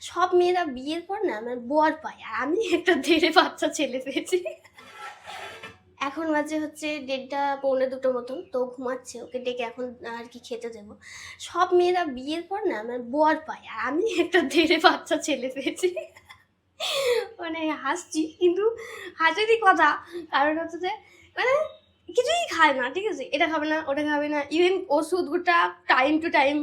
সব মেয়েরা বিয়ের পর না আমার বর পায়, আর আমি একটা ধেড়ে বাচ্চা ছেলে পেয়েছি। এখন বাজে হচ্ছে 1:30 পৌনে 2টো মতন, তো ঘুমাচ্ছে, ওকে ডেকে এখন আর কি খেতে দেবো। সব মেয়েরা বিয়ের পর না আমার বর পায়, আর আমি একটা ধেড়ে বাচ্চা ছেলে পেয়েছি। মানে হাসছি কিন্তু হাসিরই কথা, কারণ হচ্ছে যে মানে কিছুই খায় না, ঠিক আছে, এটা খাবে না ওটা খাবে না, ইভেন ওষুধটা টাইম টু টাইম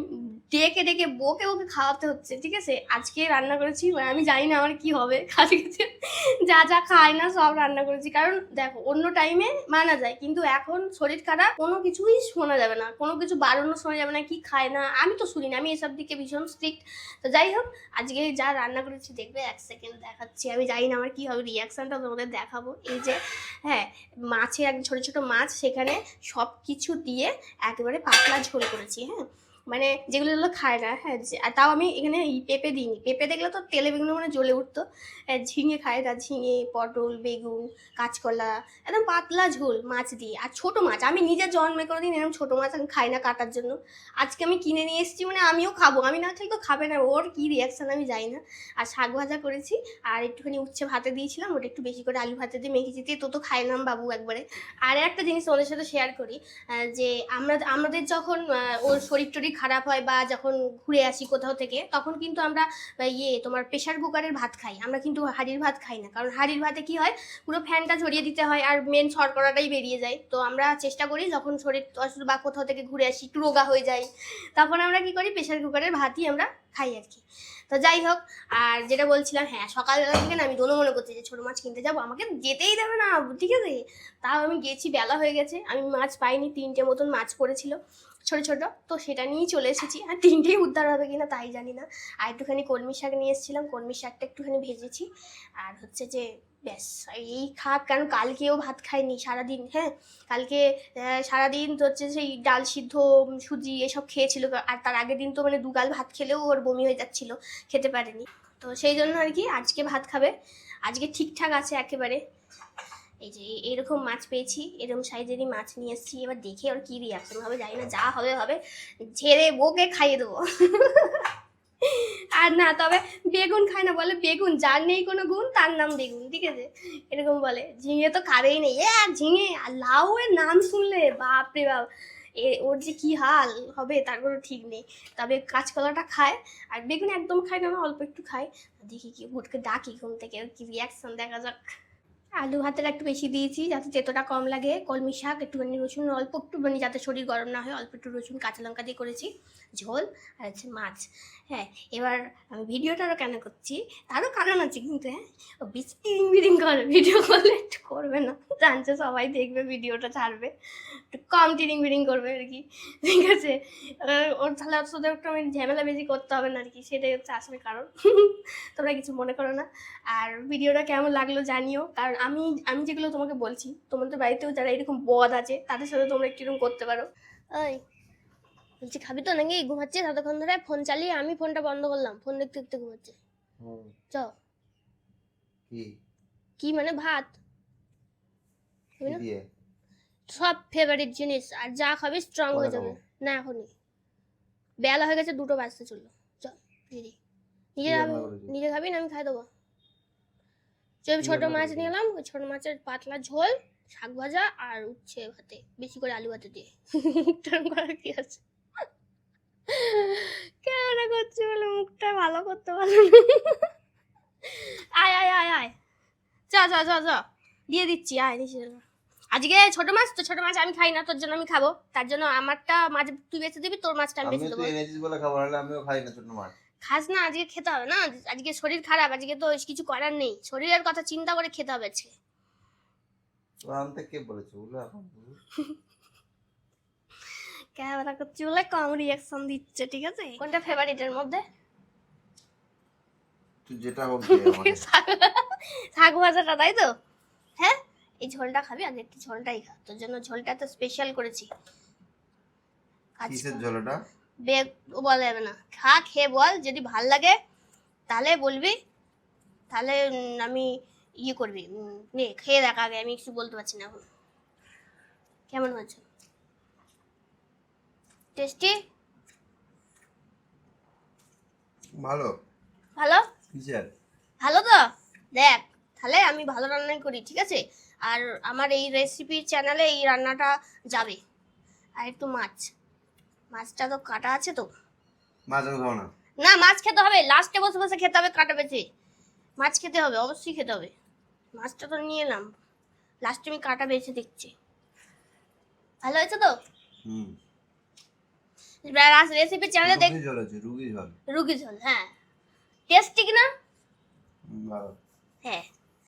ডেকে ডেকে বকে ওকে খাওয়াতে হচ্ছে, ঠিক আছে। আজকে রান্না করেছি, মানে আমি জানি না আমার কি হবে, আজকে যা যা খায় না সব রান্না করেছি, কারণ দেখো অন্য টাইমে মানা যায়, কিন্তু এখন শরীর খারাপ, কোনো কিছুই শোনা যাবে না, কোনো কিছু বারণও শোনা যাবে না, কি খায় না আমি তো শুনি না, আমি এসব দিকে ভীষণ স্ট্রিক্ট। তো যাই হোক, আজকে যা রান্না করেছি দেখবে, 1 সেকেন্ড দেখাচ্ছি, আমি জানি না আমার কি হবে রিয়াকশনটা, তোমাদের দেখাবো। এই যে হ্যাঁ, মাছে এক ছোট ছোট মাছ, সেখানে সব কিছু দিয়ে একেবারে পাতলা ঝোল করেছি, হ্যাঁ, মানে যেগুলো খায় না, হ্যাঁ, আর তাও আমি এখানে পেঁপে দিইনি, পেঁপে দেখলে তো তেলে বেগুন মানে জ্বলে উঠতো। ঝিঙে খায় না, ঝিঙে, পটল, বেগুন, কাঁচকলা, একদম পাতলা ঝোল মাছ দিয়ে, আর ছোট মাছ, আমি নিজে জন্মে কোনোদিন এরকম ছোট মাছ আমি খাই না কাটার জন্য, আজকে আমি কিনে নিয়ে এসেছি, মানে আমিও খাবো, আমি না খেলে তো খাবে না, ওর কি রিয়াকশন আমি জানি না। আর শাক ভাজা করেছি, আর একটুখানি উচ্ছে ভাতে দিয়েছিলাম, ওটা একটু বেশি করে আলু ভাতে দিয়ে মেখেছি, দিয়ে তো খাইলাম বাবু একবারে। আর একটা জিনিস ওদের সাথে শেয়ার করি, যে আমাদের যখন ওর শরীর টরীর খারাপ হয়, বা যখন ঘুরে আসি কোথাও থেকে, তখন কিন্তু আমরা তোমার প্রেশার কুকারের ভাত খাই, আমরা কিন্তু হাঁড়ির ভাত খাই না, কারণ হাঁড়ির ভাতে কি হয়, পুরো ফ্যানটা ঝরিয়ে দিতে হয়, আর মেন শর্করাটাই বেরিয়ে যায়। তো আমরা চেষ্টা করি যখন শরীর অসুস্থ বা কোথাও থেকে ঘুরে আসি, একটু রোগা হয়ে যায়, তখন আমরা কি করি, প্রেশার কুকারের ভাতই আমরা খাই আর কি। তো যাই হোক, আর যেটা বলছিলাম, হ্যাঁ, সকালবেলা থেকে না আমি মনে করছি যে ছোটো মাছ কিনতে যাবো, আমাকে যেতেই দেবে না, ঠিক আছে, তাও আমি গেছি, বেলা হয়ে গেছে, আমি মাছ পাইনি, 3টে মতন মাছ পড়েছিল ছোট ছোট, তো সেটা নিয়েই চলে এসেছি, আর 3টেই উদ্ধার হবে কিনা তাই জানি না। আর একটুখানি কলমি শাক নিয়ে এসেছিলাম, কলমি শাকটা একটুখানি ভেজেছি, আর হচ্ছে যে ব্যাস, এই খাক, কারণ কালকেও ভাত খাইনি সারাদিন, হ্যাঁ, কালকে সারাদিন তো হচ্ছে সেই ডাল সিদ্ধ, সুজি এসব খেয়েছিল, আর তার আগের দিন তো মানে 2 গাল ভাত খেলেও ওর বমি হয়ে যাচ্ছিল, খেতে পারেনি, তো সেই জন্য আর কি আজকে ভাত খাবে, আজকে ঠিকঠাক আছে একেবারে। এই যে এরকম মাছ পেয়েছি, এরকম সাইজেরই মাছ নিয়ে এসেছি, এবার দেখে ওর কি রিয়াকশন হবে জানি না, যা হবে হবে, ঝেড়ে বকে খাইয়ে দেবো। আর না, তবে বেগুন খায় না, বলে বেগুন যার নেই কোনো গুণ তার নাম বেগুন, ঠিক আছে, এরকম বলে। ঝিঙে তো খাবেই নেই, ঝিঙে আর লাউ এর নাম শুনলে বাপরে বাপ, ওর যে কি হাল হবে তার কোনো ঠিক নেই। তবে কাঁচকলাটা খায়, আর বেগুন একদম খায় না, অল্প একটু খায়। দেখি কি ভুটকে ডাকি ঘুম থেকে, কি রিয়াকশন দেখা যাক। আলু ভাতের একটু বেশি দিয়েছি যাতে তেতোটা কম লাগে, কলমি শাক একটুখানি রসুন, অল্প একটুখানি, যাতে শরীর গরম না হয়, অল্প একটু রসুন কাঁচা লঙ্কা দিয়ে করেছি ঝোল, আর হচ্ছে মাছ। হ্যাঁ, এবার আমি ভিডিওটা আরও কেন করছি, তারও কারণ আছে কিন্তু, হ্যাঁ, ও বেশি টিরিং বিরিং করে, ভিডিও করলে একটু করবে না, জানছে সবাই দেখবে ভিডিওটা ছাড়বে, একটু কম টিরিং বিরিং করবে আর কি, ঠিক আছে। ওর তাহলে ওর সাথে একটু আমি ঝামেলা বেশি করতে হবে না আর কি, সেটাই হচ্ছে আসলে কারণ। তোমরা কিছু মনে করো না। আর ভিডিওটা কেমন লাগলো জানিও, কারণ আমি আমি যেগুলো তোমাকে বলছি, তোমাদের বাড়িতেও যারা এরকম বদ আছে তাদের সাথে তোমরা একটু এরকম করতে পারো। ওই বলছি, খাবি তো নাকি? ঘুমাচ্ছে ততক্ষণ ধরে ফোন চালিয়ে, আমি ফোনটা বন্ধ করলাম, ফোন দেখতে দেখতে ঘুমাচ্ছে। চ কি মানে ভাত সব ফেভারিট জিনিস, আর যা খাবি স্ট্রং হয়ে যাবে। না এখনই বেলা হয়ে গেছে, 2টো বাজতে চললো, চল দিদি, নিজে খাবি না আমি খাই দেবো। ছোট মাছ নিয়ে এলাম, ওই ছোট মাছের পাতলা ঝোল, শাক ভাজা, আর উচ্ছে ভাতে, বেশি করে আলু ভাতে দিয়ে। মুখটার করার কি আছে, কেমন করছি বলে মুখটা ভালো করতে পারলো না। আয় আয় আয় আয়, চ চ চ চ, দিয়ে দিচ্ছি, আয় দিচ্ছি। আজকে ছোট মাছ তো, ছোট মাছ আমি খাই না, তোর জন্য আমি খাবো, তার জন্য আমারটা মাছ তুই বেঁচে দিবি, তোর মাছটা আমি বেঁচে দেবো। তুই এনেছিস বলে খাবো, নাহলে আমিও খাই না ছোট মাছ। খাস না, আজকে খেতে হবে না, আজকে শরীর খারাপ, আজকে তো কিছু করার নেই, শরীরের কথা চিন্তা করে খেতে হবে আজকে। আনতে কে বলেছে বলে এখন ক্যামেরা করছি বলে কম রিয়াকশন দিচ্ছে, ঠিক আছে। কোনটা ফেভারিটের মধ্যে? তুই যেটা হোক দে আমাকে। শাক ভাজাটা, তাই তো? হ্যাঁ, এই ঝোলটা খাবি, আগে একটু ঝোলটাই খা, তোর জন্য ঝোলটা তো স্পেশাল করেছি। কিসের ঝোল ওটা? বলা যাবে না, খা, খেয়ে বল, যদি ভাল লাগে তাহলে বলবি, তাহলে আমি ইয়ে করবি, নে খেয়ে দেখ আগে, আমি কিছু বলতে পারছি না এখন। কেমন হয়েছে? টেস্টি? ভালো। ভালো কিসের? ভালো তো দেখ, তাহলে আমি ভালো রান্নাই করি, ঠিক আছে? আর আমার এই রেসিপির চ্যানেলে এই রান্নাটা যাবে। আর একটু মাছটা তো কাটা আছে তো। মাছ আমি খাবো না। না, মাছ খেতে হবে, লাস্টে বসে বসে খেতে হবে, কাটা বেছে মাছ খেতে হবে, অবশ্যই খেতে হবে। মাছটা তো নিয়ে এলাম, লাস্টে আমি কাটা বেছে দেখছি। ভালো হয়েছে তো? হুম। রেসিপি চ্যানেলে দেখ। রুগী ঝোল আছে, রুগী ঝোল। রুগী ঝোল, হ্যাঁ টেস্টি কিনা? ভালো। হ্যাঁ